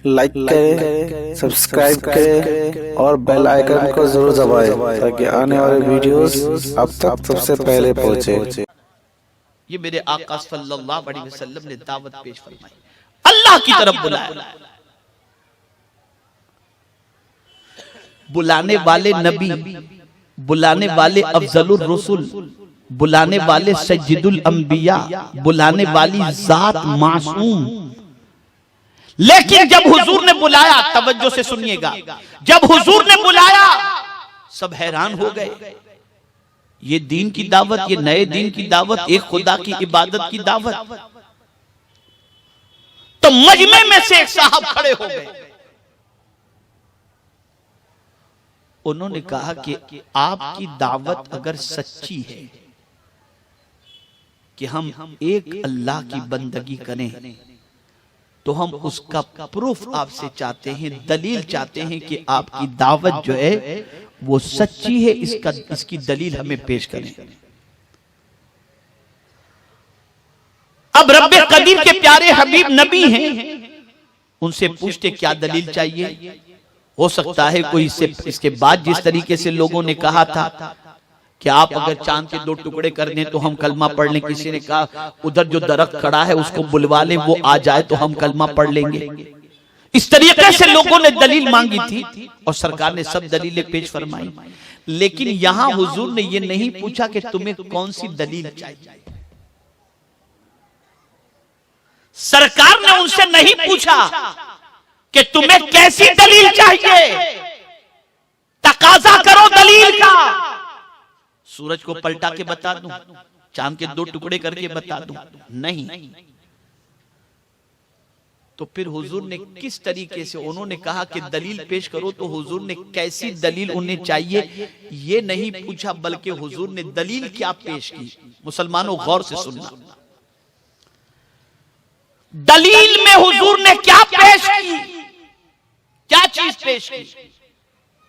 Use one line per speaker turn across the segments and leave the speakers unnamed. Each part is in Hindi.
लाइक करें, सब्सक्राइब करें और बेल आइकन को जरूर दबाएं ताकि आने वाले वीडियोस आप तक सबसे पहले पहुंचे।
ये मेरे आका सल्लल्लाहु अलैहि वसल्लम ने दावत पेश फरमाई, अल्लाह की तरफ बुलाया। बुलाने वाले नबी, बुलाने वाले अफजलुर रसूल, बुलाने वाले सज्जिदुल अंबिया, बुलाने वाली जात मासूम। लेकिन जब हुजूर ने बुलाया, तवज्जो से सुनिएगा, जब हुजूर ने बुलाया सब हैरान हो गए। ये दीन की दावत, ये नए दीन की दावत, एक खुदा की इबादत की दावत। तो मजमे में से एक साहब खड़े हो गए। उन्होंने कहा कि आपकी दावत अगर सच्ची है कि हम एक अल्लाह की बंदगी करें, तो हम उसका प्रूफ आपसे चाहते हैं, दलील चाहते हैं कि आपकी दावत जो है वो सच्ची है। इसकी दलील हमें पेश करें। अब रब्बे कदीर के प्यारे हबीब नबी हैं, उनसे पूछते क्या दलील चाहिए। हो सकता है कोई इसके बाद जिस तरीके से लोगों ने कहा था कि आप अगर चांद के 2 टुकड़े कर दें तो हम कलमा पढ़ लें, किसी ने कहा उधर जो दरख्त खड़ा है उसको बुलवा लें, वो आ जाए तो हम कलमा पढ़ लेंगे। इस तरीके से लोगों ने दलील मांगी थी और सरकार ने सब दलीलें पेश फरमाई। लेकिन यहां हुजूर ने ये नहीं पूछा कि तुम्हें कौन सी दलील चाहिए। सरकार ने उनसे नहीं पूछा कि तुम्हें कैसी दलील चाहिए, तकाजा करो दलील का। सूरज को पलटा के बता दूं, चांद के 2 टुकड़े करके बता दूं, नहीं। तो फिर हुजूर ने किस तरीके से, उन्होंने कहा कि दलील पेश करो, तो हुजूर ने कैसी दलील उन्हें चाहिए ये नहीं पूछा, बल्कि हुजूर ने दलील क्या पेश की। मुसलमानों गौर से सुनना, दलील में हुजूर ने क्या पेश की, क्या चीज पेश की।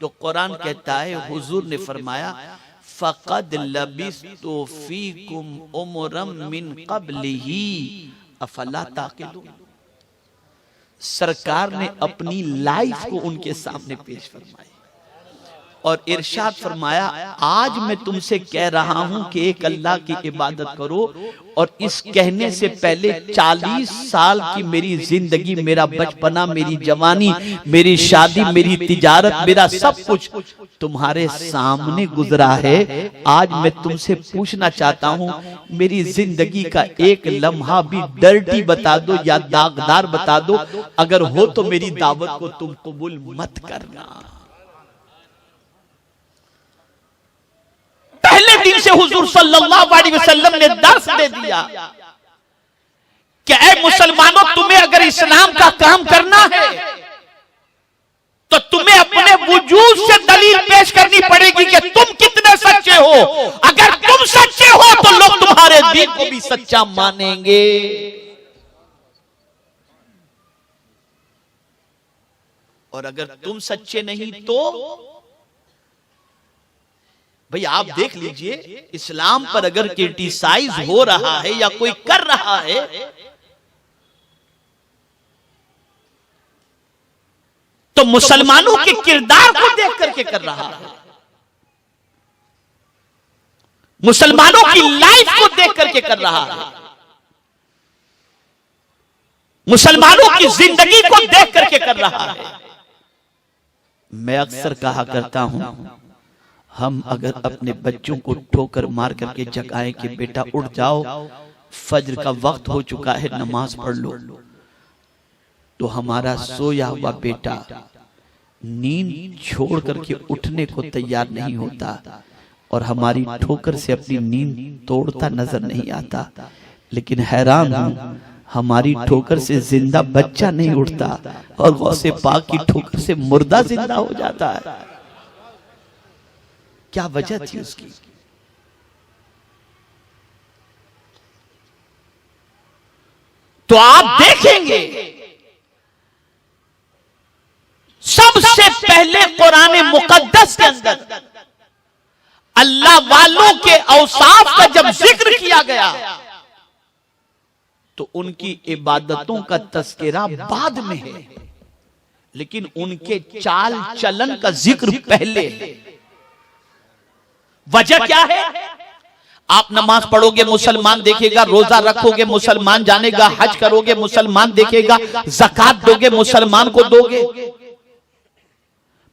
तो कुरान कहता है, हुजूर ने फरमाया फ़क़द लबिस्तु फ़ीकुम उमरम मिन क़ब्लिही अफ़ला ताक़िलून। सरकार ने अपनी लाइफ को उनके सामने पेश फरमाई और इरशाद फरमाया, आज मैं तुमसे कह रहा हूं कि एक अल्लाह की इबादत करो, और इस कहने से पहले 40 साल की मेरी जिंदगी, मेरा बचपना, मेरी जवानी, मेरी शादी, मेरी तिजारत, मेरा सब कुछ तुम्हारे सामने गुजरा है। आज मैं तुमसे पूछना चाहता हूं, मेरी जिंदगी का एक लम्हा भी डर्टी बता दो या दागदार बता दो, अगर हो तो मेरी दावत को तुम कबूल मत करना। पहले दिन से हुजूर सल्लल्लाहु अलैहि वसल्लम ने दर्स दे दिया कि ऐ मुसलमानों, तुम्हें अगर इस्लाम का काम करना है तो तुम्हें अपने वजूद से दलील पेश करनी पड़ेगी कि तुम कितने सच्चे हो। अगर तुम सच्चे हो तो लोग तुम्हारे दीन को भी सच्चा मानेंगे। और अगर तुम सच्चे नहीं तो भाई आप देख लीजिए, इस्लाम पर अगर क्रिटिसाइज हो रहा है या कोई कर रहा है तो मुसलमानों के किरदार को देख करके कर रहा है, मुसलमानों की लाइफ को देख करके कर रहा है, मुसलमानों की जिंदगी को देख करके कर रहा है। मैं अक्सर कहा करता हूं, हम अगर अपने बच्चों को ठोकर मार करके जगाएं कि बेटा उठ जाओ, फज्र का वक्त हो चुका है, नमाज पढ़ लो, तो हमारा सोया हुआ बेटा नींद छोड़ करके उठने को तैयार नहीं होता और हमारी ठोकर से अपनी नींद तोड़ता नजर नहीं आता। लेकिन हैरान हूं, हमारी ठोकर से जिंदा बच्चा नहीं उठता और गौसे पाक की ठोकर से मुर्दा जिंदा हो जाता है। क्या वजह थी उसकी? तो आप देखेंगे सबसे पहले कुरान मुकद्दस के अंदर अल्लाह वालों के औसाफ का जब जिक्र किया गया तो उनकी इबादतों का तस्करा बाद में है। लेकिन उनके चाल चलन का जिक्र पहले है। वजह क्या है? आप नमाज पढ़ोगे मुसलमान देखेगा, रोजा रखोगे मुसलमान जानेगा, हज करोगे मुसलमान देखेगा, ज़कात दोगे मुसलमान को दोगे।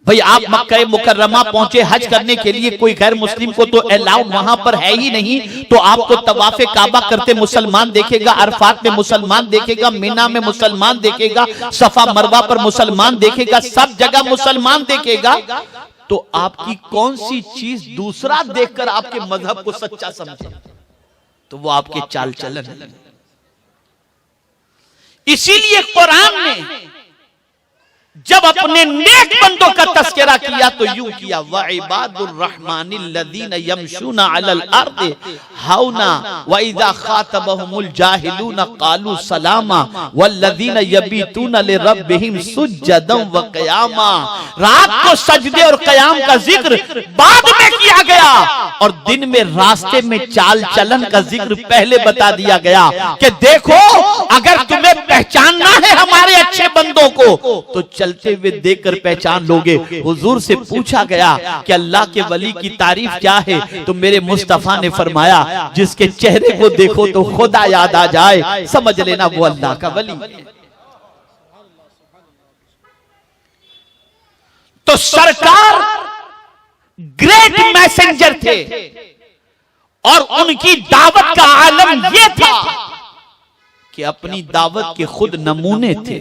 भाई आप मक्का मुकर्रमा पहुंचे हज करने के लिए, कोई गैर मुस्लिम को तो अलाउ वहां पर है ही नहीं, तो आपको तवाफे काबा करते मुसलमान देखेगा, अरफात में मुसलमान देखेगा, मीना में मुसलमान देखेगा, सफा मरवा पर मुसलमान देखेगा, सब जगह मुसलमान देखेगा। तो आपकी कौन सी चीज दूसरा देखकर आपके मजहब को सच्चा समझे? तो वो आपके चाल चलन है। इसीलिए कुरान ने जब अपने नेक बंदों का तस्करा किया तो यूं किया, व इबादुर रहमानिल्लज़ीना यमशूना अलल अर्दि हौना व इज़ा खातबहुमुल जाहिलूना क़ालू सलामा वल्लज़ीना यबीतूना लिरब्बिहिम सुज्जदन व क़ियामा। रात को सजदे और क़याम का जिक्र बाद में किया गया और दिन में रास्ते में चाल चलन का जिक्र पहले बता दिया गया कि देखो अगर तुम्हें पहचानना है हमारे अच्छे बंदों को तो चलते हुए देखकर पहचान लोगे। हुजूर से पूछा गया कि अल्लाह के वली की तारीफ क्या है, तो मेरे मुस्तफा ने फरमाया जिसके चेहरे को देखो तो खुदा याद आ जाए, समझ लेना वो अल्लाह का वली। तो सरकार ग्रेट मैसेंजर थे और उनकी दावत का आलम यह था कि अपनी दावत के खुद नमूने थे।